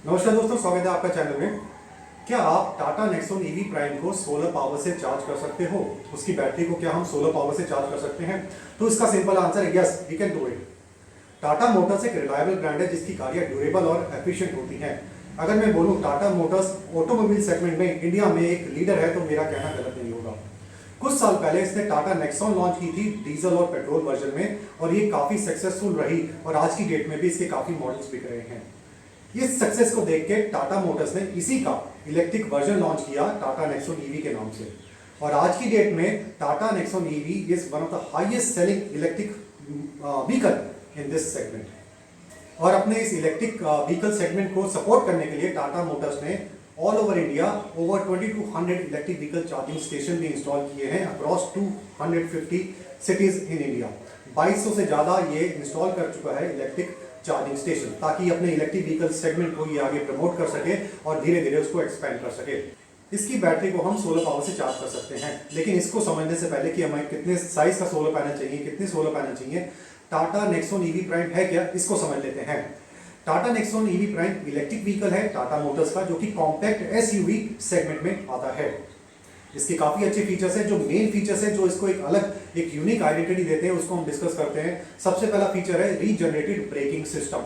नमस्कार दोस्तों, स्वागत है आपका चैनल में। क्या आप टाटा नेक्सॉन ईवी प्राइम को सोलर पावर से चार्ज कर सकते हो? उसकी बैटरी को क्या हम सोलर पावर से चार्ज कर सकते हैं? तो इसका सिंपल आंसर है yes, we can do it. Tata Motors एक रिलायबल ब्रांड है जिसकी गाड़ियां ड्यूरेबल और एफिशिएंट होती हैं। अगर मैं बोलूं टाटा मोटर्स ऑटोमोबाइल सेगमेंट में इंडिया में एक लीडर है तो मेरा कहना गलत नहीं होगा। कुछ साल पहले इसने टाटा नेक्सॉन लॉन्च की थी डीजल और पेट्रोल वर्जन में, और ये काफी सक्सेसफुल रही और आज की डेट में भी इसके काफी मॉडल्स बिक रहे हैं। इस सक्सेस को देख के टाटा मोटर्स ने इसी का इलेक्ट्रिक वर्जन लॉन्च किया टाटा नेक्सॉन ईवी के नाम से, और आज की डेट में Tata Nexon EV is one of the highest selling electric vehicle in this segment. और अपने इस इलेक्ट्रिक व्हीकल सेगमेंट को सपोर्ट करने के लिए टाटा मोटर्स ने all over India over 2200 electric vehicle charging station भी इंस्टॉल किए हैं अक्रॉस 250 सिटीज इन इंडिया। 2200 से ज्यादा ये इंस्टॉल कर चुका है इलेक्ट्रिक चार्जिंग स्टेशन, ताकि अपने इलेक्ट्रिक व्हीकल सेगमेंट को ये आगे प्रमोट कर सके और धीरे धीरे उसको एक्सपेंड कर सके। इसकी बैटरी को हम सोलर पावर से चार्ज कर सकते हैं, लेकिन इसको समझने से पहले कि हमें कितने साइज का सोलर पैनल चाहिए, कितने सोलर पैनल चाहिए, टाटा नेक्सॉन ईवी प्राइम है क्या, इसको समझ लेते हैं। Tata Nexon EV prime electric vehicle है टाटा मोटर्स का, जो कि कॉम्पैक्ट एसयूवी सेगमेंट में आता है। इसके काफी अच्छे फीचर्स हैं। जो मेन फीचर्स हैं जो इसको एक अलग एक यूनिक आइडेंटिटी देते हैं उसको हम डिस्कस करते हैं। सबसे पहला फीचर है रीजनरेटेड ब्रेकिंग सिस्टम।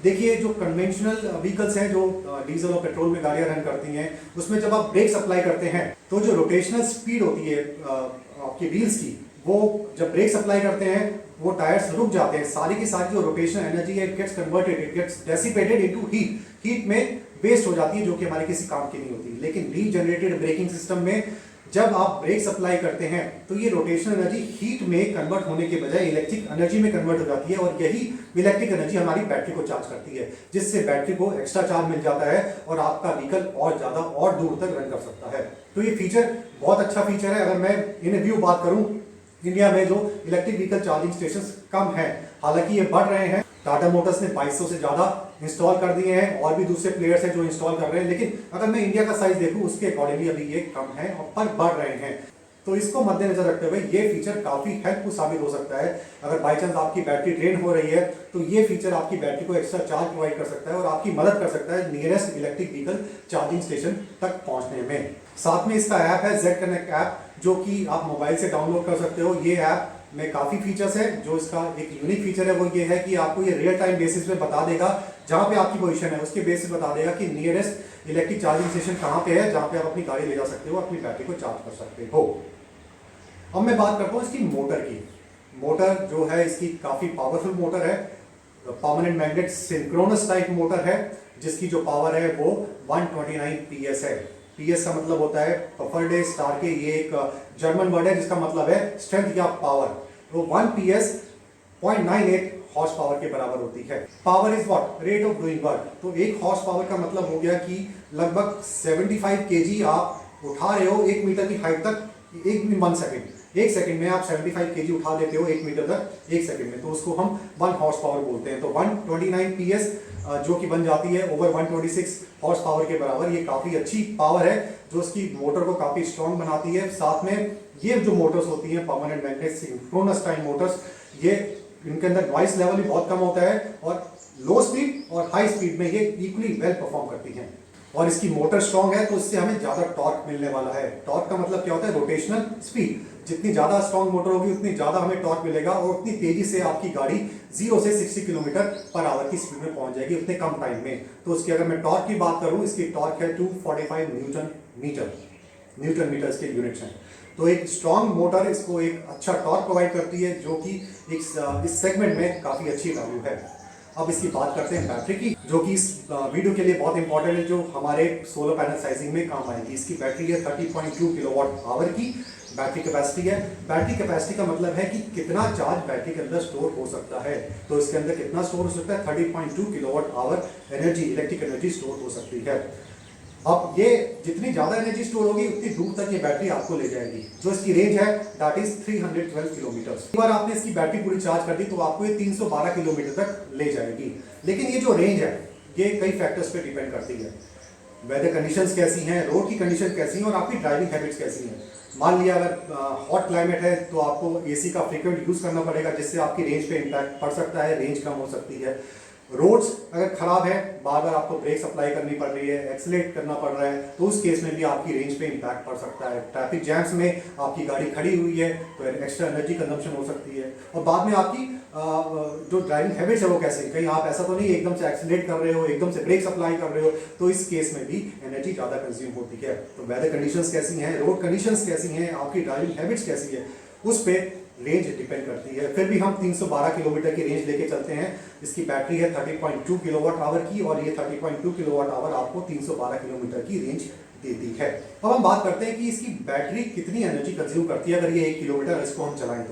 देखिए, जो कन्वेंशनल व्हीकल्स हैं जो डीजल और पेट्रोल में गाड़ियां रन करती हैं, उसमें जब आप ब्रेक अप्लाई करते हैं तो जो रोटेशनल स्पीड होती है आपके व्हील्स की, वो जब ब्रेक अप्लाई करते हैं वो टायर्स रुक जाते हैं। सारी की सारी जो रोटेशनल एनर्जी है it gets converted, it gets dissipated into heat में वेस्ट हो जाती है, जो कि हमारे किसी काम की नहीं होती। लेकिन रीजनरेटेड ब्रेकिंग सिस्टम में जब आप ब्रेक अप्लाई करते हैं तो ये रोटेशनल एनर्जी हीट में कन्वर्ट होने के बजाय इलेक्ट्रिक एनर्जी में कन्वर्ट हो जाती है, और यही इलेक्ट्रिक एनर्जी हमारी बैटरी को चार्ज करती है, जिससे बैटरी को एक्स्ट्रा चार्ज मिल जाता है और आपका व्हीकल और ज्यादा और दूर तक रन कर सकता है। तो ये फीचर बहुत अच्छा फीचर है। अगर मैं इन व्यू बात करूं, इंडिया में जो इलेक्ट्रिक व्हीकल चार्जिंग स्टेशन कम है, हालांकि ये बढ़ रहे हैं। टाटा मोटर्स ने 2200 से ज्यादा इंस्टॉल कर दिए हैं, और भी दूसरे प्लेयर्स हैं जो इंस्टॉल कर रहे हैं, लेकिन अगर मैं इंडिया का साइज देखूं उसके अकॉर्डिंगली अभी ये कम है और पर बढ़ रहे हैं। तो इसको मद्देनजर रखते हुए ये फीचर काफी हेल्पफुल साबित हो सकता है। अगर बाई चांस आपकी बैटरी ड्रेन हो रही है तो ये फीचर आपकी बैटरी को एक्स्ट्रा चार्ज प्रोवाइड कर सकता है और आपकी मदद कर सकता है nearest electric vehicle charging station तक पहुंचने में। साथ में इसका ऐप है जेड कनेक्ट ऐप, जो कि आप मोबाइल से डाउनलोड कर सकते हो। ये ऐप में काफी फीचर्स है। जो इसका एक यूनिक फीचर है वो ये है कि आपको ये रियल टाइम बेसिस पे बता देगा, जहां पे आपकी पोजीशन है उसके बेसिस बता देगा कि नियरेस्ट इलेक्ट्रिक चार्जिंग स्टेशन कहां पे है, जहां पे आप अपनी गाड़ी ले जा सकते हो, अपनी बैटरी को चार्ज कर सकते हो। अब मैं बात करता हूं इसकी मोटर की। मोटर जो है इसकी काफी पावरफुल मोटर है, permanent magnet synchronous type motor है, जिसकी जो पावर है वो 129 PS है। PS का मतलब होता है पफरडे स्टार के, ये एक जर्मन वर्ड है जिसका मतलब है स्ट्रेंथ या पावर। तो 1 PS 0.98 हॉर्स पावर के बराबर होती है। Power is what? Rate of doing work. तो 1 हॉर्स पावर का मतलब हो गया कि लगभग 75 kg आप उठा रहे हो 1 मीटर की हाइट तक, 1 सेकंड। 1 सेकंड में आप 75 kg उठा देते हो 1 मीटर तक 1 सेकंड में, तो उसको हम 1 हॉर्स पावर बोलते हैं। तो 129 PS जो कि बन जाती है ओवर 126 हॉर्स पावर के बराबर। ये काफी अच्छी पावर है जो उसकी मोटर को काफी स्ट्रॉन्ग बनाती है। साथ में ये जो मोटर्स होती हैं permanent magnet synchronous type Motors, ये इनके अंदर नॉइस लेवल भी बहुत कम होता है, और लो स्पीड और हाई स्पीड में ये इक्वली वेल परफॉर्म करती हैं। और इसकी मोटर स्ट्रॉन्ग है तो इससे हमें ज्यादा टॉर्क मिलने वाला है। टॉर्क का मतलब क्या होता है? Rotational speed. जितनी ज्यादा स्ट्रॉन्ग मोटर होगी उतनी ज्यादा हमें टॉर्क मिलेगा, और उतनी तेजी से आपकी गाड़ी 0 से 60 km/h की स्पीड में पहुंच जाएगी उतने कम टाइम में। तो उसकी अगर मैं टॉर्क की बात करूं, इसकी टॉर्क है 245 न्यूटन मीटर इसके यूनिट्स हैं। तो एक स्ट्रॉन्ग मोटर इसको एक अच्छा टॉर्क प्रोवाइड करती है, जो कि इस सेगमेंट में काफी अच्छी वैल्यू है। अब इसकी बात करते हैं बैटरी की, जो कि इस वीडियो के लिए बहुत इंपॉर्टेंट है, जो हमारे सोलर पैनल साइजिंग में काम आएगी। इसकी बैटरी है 30.2 kWh की बैटरी कैपेसिटी है। बैटरी कैपेसिटी का मतलब है कि कितना चार्ज बैटरी के अंदर स्टोर हो सकता है। तो इसके अंदर कितना स्टोर हो सकता है? 30.2 kWh energy, electric energy store हो सकती है। अब ये जितनी ज्यादा एनर्जी स्टोर होगी उतनी दूर तक ये बैटरी आपको ले जाएगी। जो इसकी रेंज है दैट इज 312 किलोमीटर। एक बार आपने इसकी बैटरी पूरी चार्ज कर दी तो आपको ये 312 किलोमीटर तक ले जाएगी। लेकिन ये जो रेंज है ये कई फैक्टर्स पे डिपेंड करती है। वेदर कंडीशंस कैसी हैं, रोड की कंडीशन कैसी हैं, और आपकी ड्राइविंग हैबिट्स कैसी हैं। मान लिया अगर हॉट क्लाइमेट है तो आपको एसी का फ्रीक्वेंट यूज करना पड़ेगा, जिससे आपकी रेंज पे इम्पैक्ट पड़ सकता है, रेंज कम हो सकती है। रोड्स अगर खराब है, बार बार आपको ब्रेक सप्लाई करनी पड़ रही है, एक्सीलरेट करना पड़ रहा है, तो उस केस में भी आपकी रेंज पे इम्पैक्ट पड़ सकता है। ट्रैफिक जैम्स में आपकी गाड़ी खड़ी हुई है तो एक्स्ट्रा एनर्जी कंजम्पशन हो सकती है। और बाद में आपकी जो ड्राइविंग हैबिट्स है वो कैसे, कहीं आप ऐसा तो नहीं एकदम से एक्सीलरेट कर रहे हो, एकदम से ब्रेक सप्लाई कर रहे हो, तो इस केस में भी एनर्जी ज़्यादा कंज्यूम होती है। तो वेदर कंडीशंस कैसी हैं, रोड कंडीशंस कैसी हैं, आपकी ड्राइविंग हैबिट्स कैसी है, उस पर रेंज डिपेंड करती है। फिर भी हम 312 किलोमीटर की रेंज लेके चलते हैं। इसकी बैटरी है 30.2 किलोवाट आवर की और ये 30.2 किलोवाट आवर आपको 312 किलोमीटर की रेंज देती है। अब हम बात करते हैं कि इसकी बैटरी कितनी एनर्जी कंज्यूम करती है अगर ये 1 किलोमीटर इसको हम चलाएं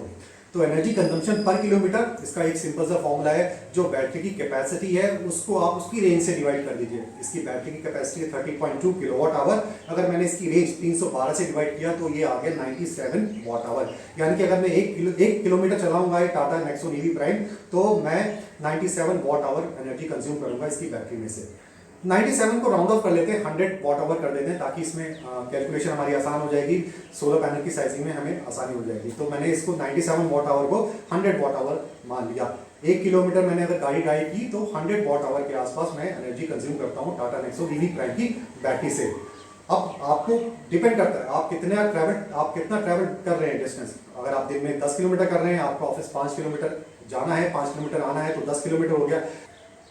तो एनर्जी कंजम्पशन पर किलोमीटर, इसका एक सिंपल सा फॉर्मूला है, जो बैटरी की कैपेसिटी है उसको आप उसकी रेंज से डिवाइड कर दीजिए। इसकी बैटरी की कैपेसिटी है 30.2 किलोवाट आवर, अगर मैंने इसकी रेंज 312 से डिवाइड किया तो ये आ गया 97 वाट आवर। यानी कि अगर मैं 1 किलोमीटर चलाऊंगा टाटा नेक्सॉन ईवी प्राइम तो मैं 97 वाट आवर एनर्जी कंज्यूम करूंगा इसकी बैटरी में से। 97 को राउंड ऑफ कर लेते हैं, 100 वाट आवर कर देते हैं ताकि इसमें कैलकुलेशन हमारी आसान हो जाएगी, सोलर पैनल की साइजिंग में हमें आसानी हो जाएगी। तो मैंने इसको 97 वाट आवर को 100 वाट आवर मान लिया। 1 किलोमीटर मैंने अगर गाड़ी ड्राइव की तो 100 वाट आवर के आसपास मैं एनर्जी कंज्यूम करता हूँ टाटा नेक्सॉन ईवी प्राइम की बैटरी से। अब आपको डिपेंड करता है आप कितना ट्रैवल कर रहे हैं डिस्टेंस। अगर आप दिन में 10 किलोमीटर कर रहे हैं, आपका ऑफिस 5 किलोमीटर जाना है, 5 किलोमीटर आना है, तो 10 किलोमीटर हो गया।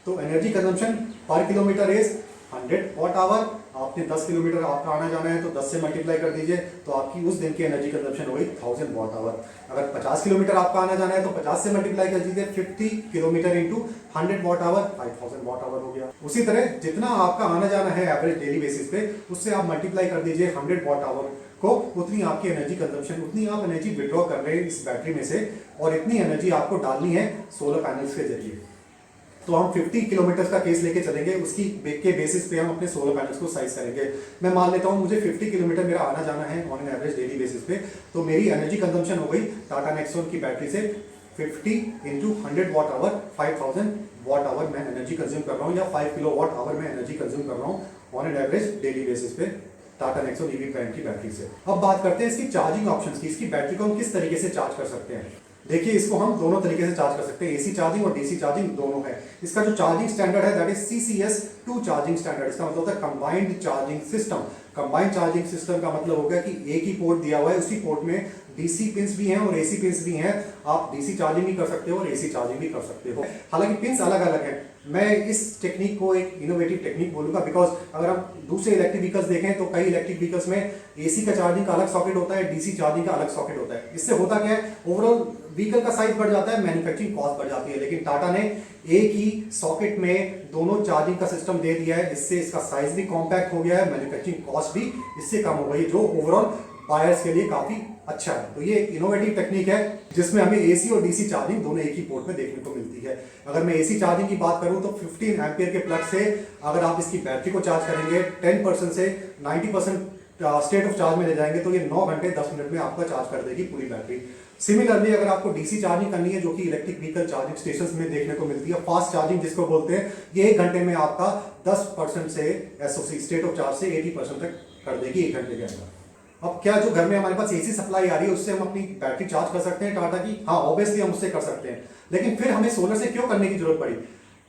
तो energy consumption per kilometre is 100 watt hour. आपने 10 किलोमीटर आपका आना जाना है तो 10 से मल्टीप्लाई कर दीजिए तो आपकी उस दिन की एनर्जी कंजम्पशन हो गई 1000 वाट आवर। अगर 50 किलोमीटर आपका आना जाना है तो 50 से मल्टीप्लाई कर दीजिए, 50 kilometre into 100 watt hour 5000 watt hour हो गया। उसी तरह जितना आपका आना जाना है एवरेज डेली बेसिस पे, उससे आप मल्टीप्लाई कर दीजिए 100 वाट आवर को, उतनी आपकी एनर्जी कंजम्पशन, उतनी आप एनर्जी विड्रॉ कर रहे हैं इस बैटरी में से, और इतनी एनर्जी आपको डालनी है सोलर पैनल्स के जरिए। तो हम 50 किलोमीटर का केस लेके चलेंगे, उसकी के बेसिस पे हम अपने सोलर पैनल्स को साइज करेंगे। मैं मान लेता हूँ मुझे 50 किलोमीटर मेरा आना जाना है on an average daily basis पे, तो मेरी एनर्जी कंजम्पशन हो गई टाटा नेक्सॉन की बैटरी से 50 into 100 watt hour 5000 watt hour मैं एनर्जी कंज्यूम कर रहा हूँ, या 5 किलो वाट आवर मैं एनर्जी कंज्यूम कर रहा हूँ on an average daily basis पे टाटा नेक्सॉन ईवी प्राइम की बैटरी से। अब बात करते हैं इसकी चार्जिंग ऑप्शंस की। इसकी बैटरी को हम किस तरीके से चार्ज कर सकते हैं। देखिए, इसको हम दोनों तरीके से चार्ज कर सकते हैं, एसी चार्जिंग और डीसी चार्जिंग दोनों है। इसका जो चार्जिंग स्टैंडर्ड है that is CCS 2 charging standard. इसका मतलब होता है combined charging system. Combined charging system का मतलब हो गया कि एक ही पोर्ट दिया हुआ है, उसी पोर्ट में डीसी पिंस भी हैं और एसी पिंस भी हैं। आप डीसी चार्जिंग भी कर सकते हो और एसी चार्जिंग भी कर सकते हो। हालांकि पिंस अलग अलग हैं। मैं इस टेक्निक को एक इनोवेटिव टेक्निक बोलूंगा, बिकॉज अगर हम दूसरे इलेक्ट्रिक व्हीकल्स देखें तो कई इलेक्ट्रिक व्हीकल्स में एसी का चार्जिंग का अलग सॉकेट होता है, डीसी चार्जिंग का अलग सॉकेट होता है। इससे होता क्या है, ओवरऑल व्हीकल का साइज बढ़ जाता है, मैन्युफैक्चरिंग कॉस्ट बढ़ जाती है। लेकिन टाटा ने एक ही सॉकेट में दोनों चार्जिंग का सिस्टम दे दिया है, इससे इसका साइज भी कॉम्पैक्ट हो गया है, मैन्युफैक्चरिंग कॉस्ट भी इससे कम हो गई, जो ओवरऑल बायर्स के लिए काफी अच्छा है। तो ये एक इनोवेटिव टेक्निक है जिसमें हमें एसी और डीसी चार्जिंग दोनों एक ही पोर्ट में देखने को मिलती है। अगर मैं एसी चार्जिंग की बात करूं तो 15 एम्पियर के प्लग से अगर आप इसकी बैटरी को चार्ज करेंगे 10% से 90% स्टेट ऑफ चार्ज में ले जाएंगे तो ये 9 घंटे 10 मिनट में आपका चार्ज कर देगी पूरी बैटरी। सिमिलरली अगर आपको डीसी चार्जिंग करनी है, जो कि इलेक्ट्रिक व्हीकल चार्जिंग स्टेशंस में देखने को मिलती है, फास्ट चार्जिंग जिसको बोलते हैं, ये 1 घंटे में आपका 10% से एसओसी स्टेट ऑफ चार्ज से 80% तक कर देगी 1 घंटे के अंदर। अब क्या जो घर में हमारे पास एसी सप्लाई आ रही है उससे हम अपनी बैटरी चार्ज कर सकते हैं टाटा की? हाँ, ऑब्वियसली हम उससे कर सकते हैं। लेकिन फिर हमें सोलर से क्यों करने की जरूरत पड़ी?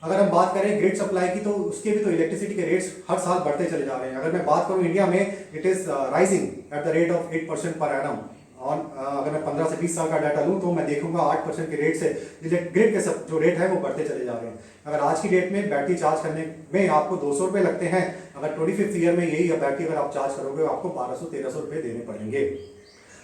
अगर हम बात करें ग्रिड सप्लाई की तो उसके भी तो इलेक्ट्रिसिटी के रेट्स हर साल बढ़ते चले जा रहे हैं। अगर मैं बात करूं इंडिया में, it is rising at the rate of 8% per annum. और अगर मैं 15 से 20 साल का डाटा लूं तो मैं देखूंगा 8% के रेट से ग्रिड के सब जो रेट है वो बढ़ते चले जा रहे हैं। अगर आज की डेट में बैटरी चार्ज करने में आपको 200 रुपये लगते हैं, अगर 25th ईयर में यही बैटरी अगर आप चार्ज करोगे आपको 1200-1300 रुपये देने पड़ेंगे।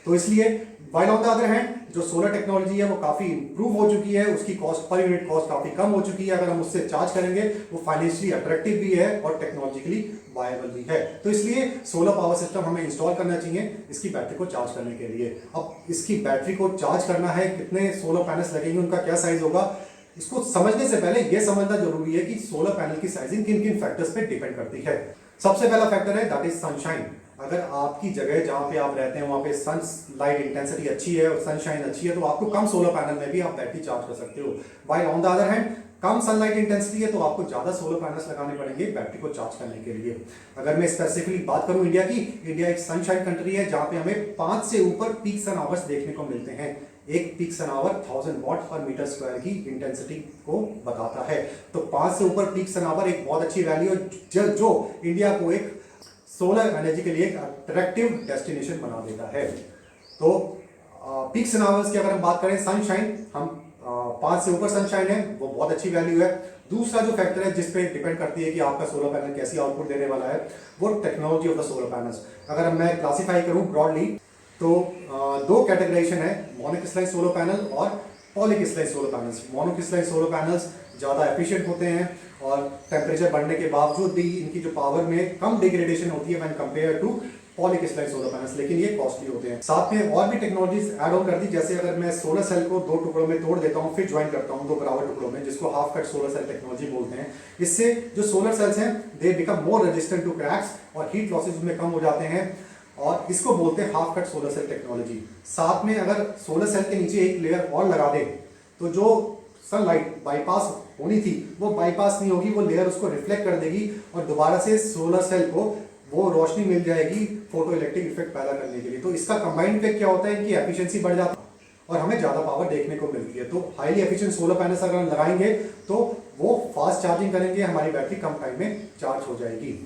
तो इसलिए while on the other hand जो सोलर टेक्नोलॉजी है वो काफी इंप्रूव हो चुकी है, उसकी कॉस्ट पर यूनिट कॉस्ट काफी कम हो चुकी है। अगर हम उससे चार्ज करेंगे वो फाइनेंशियली अट्रैक्टिव भी है और टेक्नोलॉजिकली वायबल भी है। तो इसलिए सोलर पावर सिस्टम हमें इंस्टॉल करना चाहिए इसकी बैटरी को चार्ज करने के लिए। अब इसकी बैटरी को चार्ज करना है, कितने सोलर पैनल्स लगेंगे, उनका क्या साइज होगा, इसको समझने से पहले यह समझना जरूरी है कि सोलर पैनल की साइजिंग किन किन फैक्टर्स पे डिपेंड करती है। सबसे पहला फैक्टर है दैट इज सनशाइन। अगर आपकी जगह जहां पे आप रहते हैं वहां पे सनलाइट इंटेंसिटी अच्छी है और सनशाइन अच्छी है तो आपको कम सोलर पैनल में भी आप बैटरी चार्ज कर सकते हो। While on the other hand come sunlight intensity है तो आपको ज्यादा सोलर पैनल्स लगाने पड़ेंगे बैटरी को चार्ज करने के लिए। अगर मैं स्पेसिफिकली बात करूं इंडिया की, इंडिया एक सनशाइन कंट्री है जहां पे हमें 5 से ऊपर पीक सन आवर्स देखने को मिलते हैं एक पीक सन आवर 1000 वॉट पर मीटर स्क्वायर की इंटेंसिटी को बताता है। तो 5 से ऊपर पीक सन आवर एक बहुत अच्छी वैल्यू है जो इंडिया को एक सोलर एनर्जी के लिए एक अट्रैक्टिव डेस्टिनेशन बना देता है। तो पीक सन आवर्स की अगर हम बात करें, सनशाइन, हम 5 से ऊपर सनशाइन है वो बहुत अच्छी वैल्यू है। दूसरा जो फैक्टर है जिस पे डिपेंड करती है कि आपका सोलर पैनल कैसी आउटपुट देने वाला है, वो technology of the solar panels. अगर मैं क्लासिफाई करूं ब्रॉडली तो दो कैटेगराइजेशन है, मोनोक्रिस्टलाइन सोलर पैनल और polycrystalline solar panels. Monocrystalline solar panels ज़्यादा एफिशिएंट होते हैं और टेम्परेचर बढ़ने के बावजूद भी इनकी जो पावर में कम डिग्रेडेशन होती है when compare to polycrystalline solar panels, लेकिन ये कॉस्टली होते हैं। साथ में और भी टेक्नोलॉजीज ऐड ऑन कर दी, जैसे अगर मैं सोलर सेल को 2 टुकड़ों में तोड़ देता हूँ फिर ज्वाइन करता हूँ 2 बराबर टुकड़ों में, जिसको half cut solar cell technology बोलते हैं। इससे जो सोलर सेल्स हैं they become more resistant to cracks और हीट लॉसेज उसमें कम हो जाते हैं, और इसको बोलते हैं half cut solar cell technology. साथ में अगर सोलर सेल के नीचे एक लेयर और लगा दे तो जो सनलाइट बाईपास होनी थी वो बाईपास नहीं होगी, वो लेयर उसको रिफ्लेक्ट कर देगी और दोबारा से सोलर सेल को वो रोशनी मिल जाएगी फोटो इलेक्ट्रिक इफेक्ट पैदा करने के लिए। तो इसका कंबाइंड इफेक्ट क्या होता है, इनकी एफिशिएंसी बढ़ जाती है और हमें ज्यादा पावर देखने को मिलती है। तो हाईली एफिशिएंट सोलर पैनल्स अगर हम लगाएंगे तो वो फास्ट चार्जिंग करेंगे, हमारी बैटरी कम टाइम में चार्ज हो जाएगी।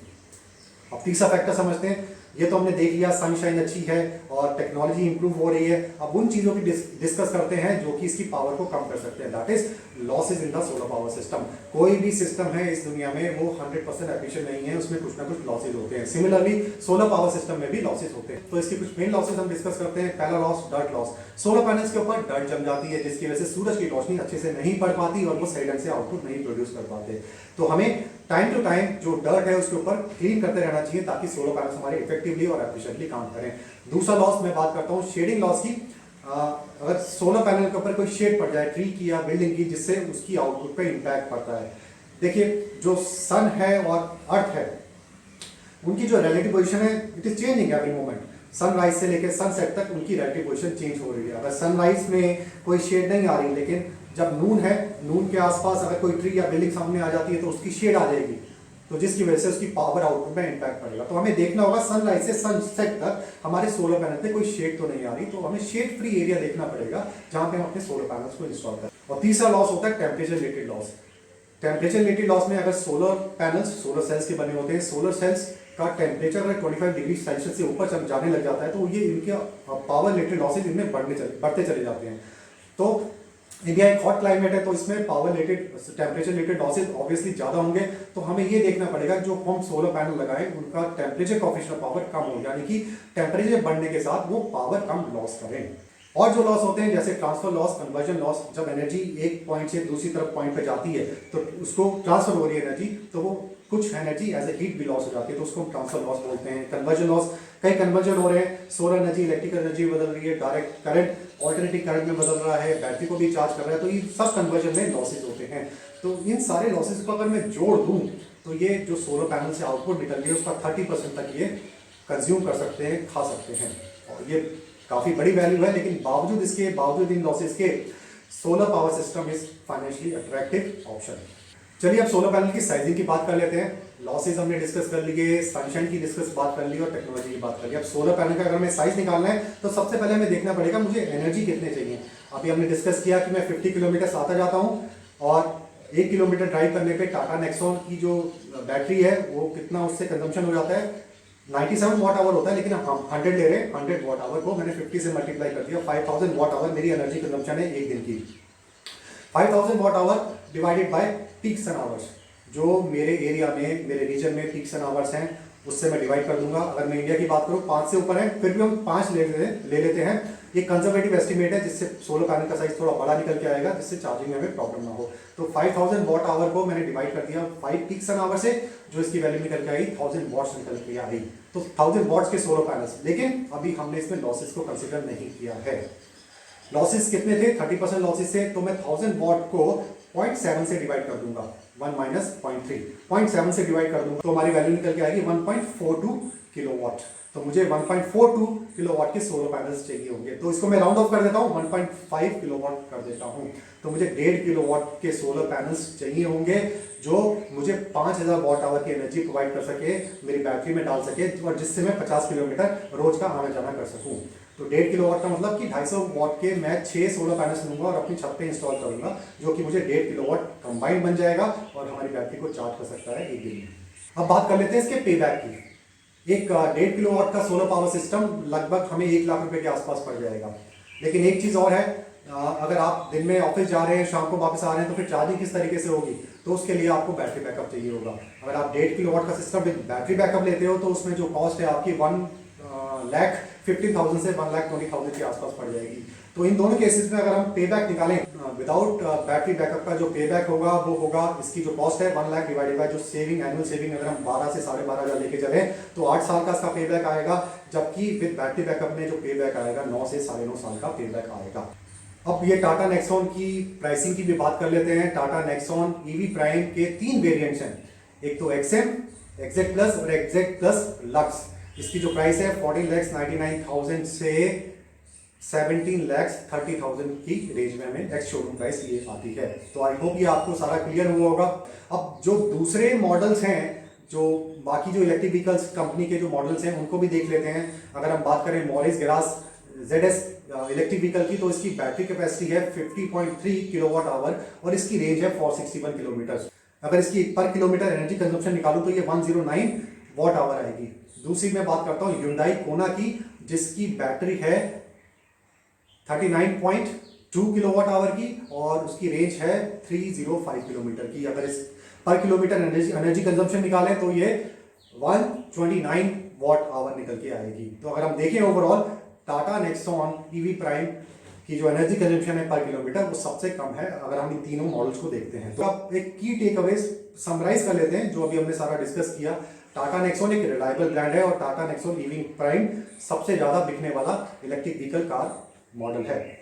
अब तीसरा फैक्टर समझते हैं। ये तो हमने देख लिया सनशाइन अच्छी है और टेक्नोलॉजी इंप्रूव हो रही है। अब उन चीजों की डिस्कस करते हैं जो कि इसकी पावर को कम कर सकते हैं, that is losses in the solar power system. कोई भी सिस्टम है इस दुनिया में वो 100% एफिशिएंट नहीं है, उसमें कुछ ना कुछ लॉसेज होते हैं। सिमिलरली सोलर पावर सिस्टम में भी लॉसेज होते हैं। तो इसके कुछ मेन लॉसेज हम डिस्कस करते हैं। पहला loss, dirt loss. Solar panels के ऊपर डर्ट जम जाती है जिसकी वजह से सूरज की रोशनी अच्छे से नहीं पड़ पाती और वो सही ढंग से आउटपुट नहीं प्रोड्यूस कर पाते। तो हमें टाइम टू टाइम जो डर्ट है उसके ऊपर क्लीन करते रहना चाहिए ताकि सोलर पैनल्स हमारे इफेक्टिवली और एफिशिएंटली काम करें। दूसरा लॉस मैं बात करता हूँ शेडिंग लॉस की। अगर सोलर पैनल के ऊपर कोई शेड पड़ जाए ट्री की या बिल्डिंग की, जिससे उसकी आउटपुट पे इम्पैक्ट पड़ता है। देखिए जो सन है और अर्थ है उनकी जो रिलेटिव पोजीशन है it is changing every moment. Sunrise से लेकर सनसेट तक उनकी रिलेटिव पोजीशन चेंज हो रही है। अगर सनराइज में कोई शेड नहीं आ रही, लेकिन जब नून है, नून के आसपास अगर कोई ट्री या बिल्डिंग सामने आ जाती है तो उसकी शेड आ जाएगी, तो जिसकी वजह से उसकी पावर आउटपुट में इम्पैक्ट पड़ेगा। तो हमें देखना होगा सनराइज से सनसेट तक हमारे सोलर पैनल पे कोई शेड तो नहीं आ रही, तो हमें शेड फ्री एरिया देखना पड़ेगा जहां पे हम अपने सोलर पैनल्स को इंस्टॉल करें। और तीसरा लॉस होता है temperature related loss. Temperature related loss में अगर सोलर पैनल्स सोलर सेल्स के बने होते हैं, सोलर सेल्स का टेम्परेचर अगर 25 डिग्री सेल्सियस से ऊपर जाने लग जाता है तो ये इनके पावर रिलेटेड लॉसेज इनमें बढ़ते चले जाते हैं। तो इंडिया एक हॉट क्लाइमेट है तो इसमें power related temperature related losses obviously ज्यादा होंगे। तो हमें ये देखना पड़ेगा जो हम सोलर पैनल लगाएं उनका टेम्परेचर कोएफिशिएंट पावर कम हो, यानी कि टेम्परेचर बढ़ने के साथ वो पावर कम लॉस करें। और जो लॉस होते हैं जैसे ट्रांसफर लॉस, कन्वर्जन लॉस, जब एनर्जी एक पॉइंट से दूसरी तरफ पॉइंट पे जाती है तो उसको ट्रांसफर हो रही है एनर्जी, तो वो कुछ एनर्जी एज ए हीट भी लॉस हो जाती है, तो उसको हम ट्रांसफर लॉस बोलते हैं। कन्वर्जन लॉस, कई कन्वर्जन हो रहे हैं, सोलर एनर्जी इलेक्ट्रिकल एनर्जी बदल रही है, डायरेक्ट करंट ऑल्टरनेटिंग करंट में बदल रहा है, बैटरी को भी चार्ज कर रहा है, तो ये सब कन्वर्जन में लॉसेज होते हैं। तो इन सारे लॉसेज को अगर मैं जोड़ दूं तो ये जो सोलर पैनल से आउटपुट निकल गया उसका 30% तक ये कंज्यूम कर सकते हैं, खा सकते हैं, और ये काफी बड़ी वैल्यू है। लेकिन बावजूद इन लॉसेज के solar power system is financially attractive option. चलिए अब सोलर पैनल की साइजिंग की बात कर लेते हैं। लॉसेज हमने डिस्कस कर लिए, सनशाइन की बात कर ली और टेक्नोलॉजी की बात कर ली। अब सोलर पैनल का अगर मैं साइज निकालना है तो सबसे पहले हमें देखना पड़ेगा मुझे एनर्जी कितने चाहिए। अभी हमने डिस्कस किया कि मैं 50 किलोमीटर आता जाता हूँ और 1 किलोमीटर ड्राइव करने पे टाटा नेक्सॉन की जो बैटरी है वो कितना उससे कंजम्पशन हो जाता है, 97 वॉट आवर होता है, लेकिन हम 100 ले रहे हैं। 100 वॉट आवर को मैंने 50 से मल्टीप्लाई कर दिया, 5000 वॉट आवर मेरी एनर्जी कंजम्पशन है एक दिन की। 5000 watt hour divided by peak sun hours, जो मेरे एरिया में, मेरे रीजन में पीक सन आवर्स हैं, उससे मैं डिवाइड कर दूंगा। अगर मैं इंडिया की बात करूं 5 से ऊपर है, फिर भी हम 5 ले लेते हैं। ये कंजर्वेटिव एस्टिमेट है जिससे सोलर पैनल का साइज थोड़ा बड़ा निकल के आएगा, जिससे चार्जिंग में हमें प्रॉब्लम ना हो। तो 5000 वॉट आवर को मैंने डिवाइड कर दिया 5 पीक सन आवर से, जो इसकी वैल्यू निकल के आई 1000 वॉट्स निकल के आई। तो 1000 वॉट्स के सोलर पैनल्स, लेकिन अभी हमने इसमें लॉसेस को कंसिडर नहीं किया है। लॉसेस कितने थे? 30% लॉसेस थे, तो मैं 1000 वॉट को 0.7 से डिवाइड कर दूंगा, 1 माइनस 0.3, 0.7 से डिवाइड कर दूंगा तो हमारी वैल्यू निकल के आएगी 1.42 किलोवाट। तो मुझे 1.42 किलोवाट के सोलर पैनल्स चाहिए होंगे, तो इसको मैं राउंड ऑफ कर देता हूँ, 1.5 किलोवाट कर देता हूँ। तो मुझे 1.5 किलोवाट के सोलर पैनल्स चाहिए होंगे जो मुझे 5000 वॉट आवर की एनर्जी प्रोवाइड कर सके, मेरी बैटरी में डाल सके, और जिससे मैं 50 किलोमीटर रोज का आना जाना कर सकूँ। तो 1.5 किलोवाट का मतलब कि 250 वाट के मैं 6 सोलर पैनल्स लूंगा और अपनी छत पे इंस्टॉल करूंगा, जो कि मुझे 1.5 किलोवाट कंबाइंड बन जाएगा और हमारी बैटरी को चार्ज कर सकता है एक दिन में। अब बात कर लेते हैं इसके पे बैक की। एक 1.5 किलोवाट का सोलर पावर सिस्टम लगभग हमें 1 लाख रुपए के आसपास पड़ जाएगा। लेकिन एक चीज़ और है, अगर आप दिन में ऑफिस जा रहे हैं, शाम को वापस आ रहे हैं, तो फिर चार्जिंग किस तरीके से होगी, तो उसके लिए आपको बैटरी बैकअप चाहिए होगा। अगर आप 1.5 किलोवाट का सिस्टम विद बैटरी बैकअप लेते हो तो उसमें जो कॉस्ट है आपकी 1,50,000 से 1,20,000 के आसपास पड़ जाएगी। तो इन दोनों केसेस में अगर हम पे बैक निकालें, विदाउट बैटरी बैकअप का जो पे बैक होगा वो होगा, इसकी जो कॉस्ट है 1 लाख डिवाइडेड बाय जो सेविंग, एनुअल सेविंग अगर हम 12 से 12,500 लेके चले तो 8 साल का इसका पे बैक आएगा, जबकि विद बैटरी बैकअप में जो पे बैक आएगा 9 से 9.5 साल का पे बैक आएगा। अब ये टाटा नेक्सॉन की प्राइसिंग की भी बात कर लेते हैं। टाटा नेक्सॉन ईवी प्राइम के 3 वेरिएंट्स हैं, एक तो एक्सएम, एक्जेट प्लस और एक्जेट प्लस लक्स। इसकी जो प्राइस है 14,99,000 से 17,30,000 की रेंज में हमें एक्स शोरूम प्राइस ये आती है। तो आई होप ये आपको सारा क्लियर हुआ होगा। अब जो दूसरे मॉडल्स हैं, जो बाकी जो इलेक्ट्रिक व्हीकल्स कंपनी के जो मॉडल्स हैं उनको भी देख लेते हैं। अगर हम बात करें Morris garage ZS electric vehicle की, तो इसकी बैटरी कैपेसिटी है 50.3 किलोवाट आवर और इसकी रेंज है 461 किलोमीटर। अगर इसकी पर किलोमीटर एनर्जी कंजम्पशन निकालूं तो ये 109 वॉट आवर आएगी। दूसरी मैं बात करता हूँ Hyundai Kona की, जिसकी बैटरी है 39.2 किलोवाट आवर की और उसकी रेंज है 305 किलोमीटर की। अगर इस पर किलोमीटर एनर्जी कंजम्पशन निकालें तो ये 129 वॉट आवर निकल के आएगी। तो अगर हम देखें overall, Tata Nexon EV prime की जो एनर्जी कंजम्पशन है पर किलोमीटर वो सबसे कम है अगर हम इन तीनों मॉडल्स को देखते हैं। तो अब एक की टेक अवेज समराइज कर लेते हैं जो अभी हमने सारा डिस्कस किया। टाटा नेक्सॉन एक रिलायबल ब्रांड है और टाटा नेक्सॉन ईवी प्राइम सबसे ज्यादा बिकने वाला इलेक्ट्रिक व्हीकल कार मॉडल है।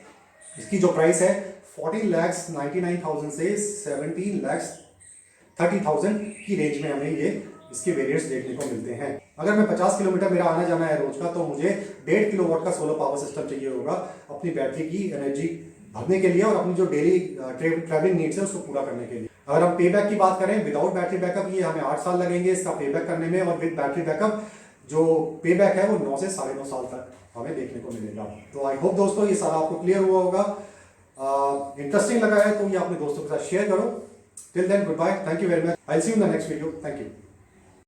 इसकी जो प्राइस है 14,99,000 से 17,30,000 की रेंज में हमें ये इसके वेरिएंट्स देखने को मिलते हैं। अगर मैं 50 किलोमीटर मेरा आना जाना है रोज का, तो मुझे 1.5 किलोवाट का सोलर पावर सिस्टम चाहिए होगा अपनी बैटरी की एनर्जी भरने के लिए और अपनी जो डेली ट्रैवलिंग नीड्स है उसको पूरा करने के लिए। अगर हम पे बैक की बात करें, विदाउट बैटरी बैकअप ये हमें 8 साल लगेंगे इसका पे बैक करने में, और विद बैटरी बैकअप जो पे बैक है वो 9 से 9.5 साल तक हमें देखने को मिलेगा। तो आई होप दोस्तों ये सारा आपको क्लियर हुआ होगा। इंटरेस्टिंग लगा है तो ये अपने दोस्तों के साथ शेयर करो। Till then good bye, thank you very much, I will see you in the next video, thank you.